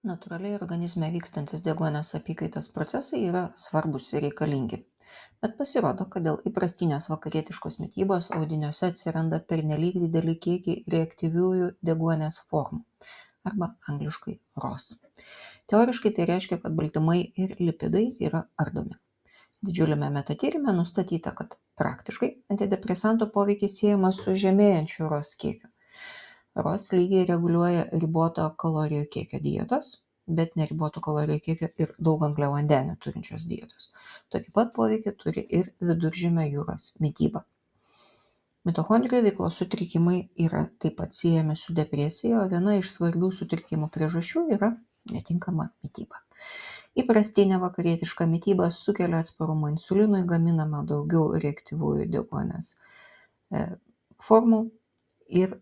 Natūraliai organizme vykstantis deguonies apykaitos procesai yra svarbūs ir reikalingi. Bet pasirodo, kad dėl įprastinės vakarietiškos mitybos audiniuose atsiranda pernelyg dideli kiekiai reaktyviųjų deguonies formų arba angliškai ROS. Teoriškai tai reiškia, kad baltymai ir lipidai yra ardomi. Didžiuliame metatyrime nustatyta, kad praktiškai antidepresanto poveikis siejamas su žemėjančiu ROS kiekiu. ROS lygiai reguliuoja riboto kalorijų kiekio dietos, bet neriboto kalorijų kiekio ir daug angliavandenių turinčios dietos. Tokį pat poveikį turi ir Viduržemio jūros mityba. Mitochondrijų veiklos sutrikimai yra taip pat siejami su depresija, o viena iš svarbių sutrikimų priežasčių yra netinkama mityba. Įprastinė vakarietiška mityba sukelia atsparumą insulinui, gaminama daugiau reaktyviųjų deguonies formų ir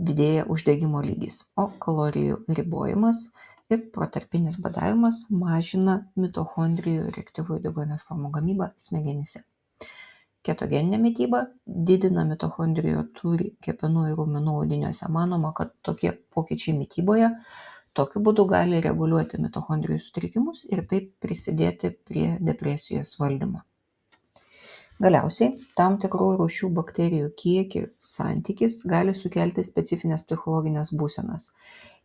didėja uždegimo lygis, o kalorijų ribojimas ir protarpinis badavimas mažina mitochondrijų reaktyviųjų deguonies formų gamybą smegenyse. Ketogeninė mityba didina mitochondrijų tūrį kepenų ir raumenų audiniuose. Manoma, kad tokie pokyčiai mityboje tokiu būdu gali reguliuoti mitochondrijų sutrikimus ir taip prisidėti prie depresijos valdymo. Galiausiai, tam tikrų rūšių bakterijų kiekio santykis gali sukelti specifines psichologinės būsenas.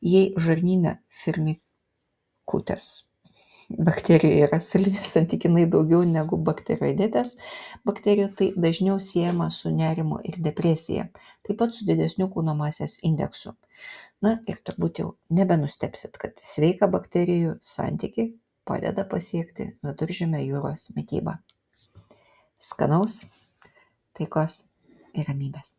Jei žarnyne Firmicutes bakterijų yra santykinai daugiau negu bakteroidetės bakterijų, tai dažniau siejama su nerimu ir depresija, taip pat su didesniu kūno masės indeksu. Na ir turbūt jau nebenustebsit, kad sveiką bakterijų santykį padeda pasiekti Viduržemio jūros mityba. Skanaus, taikos ir ramybės.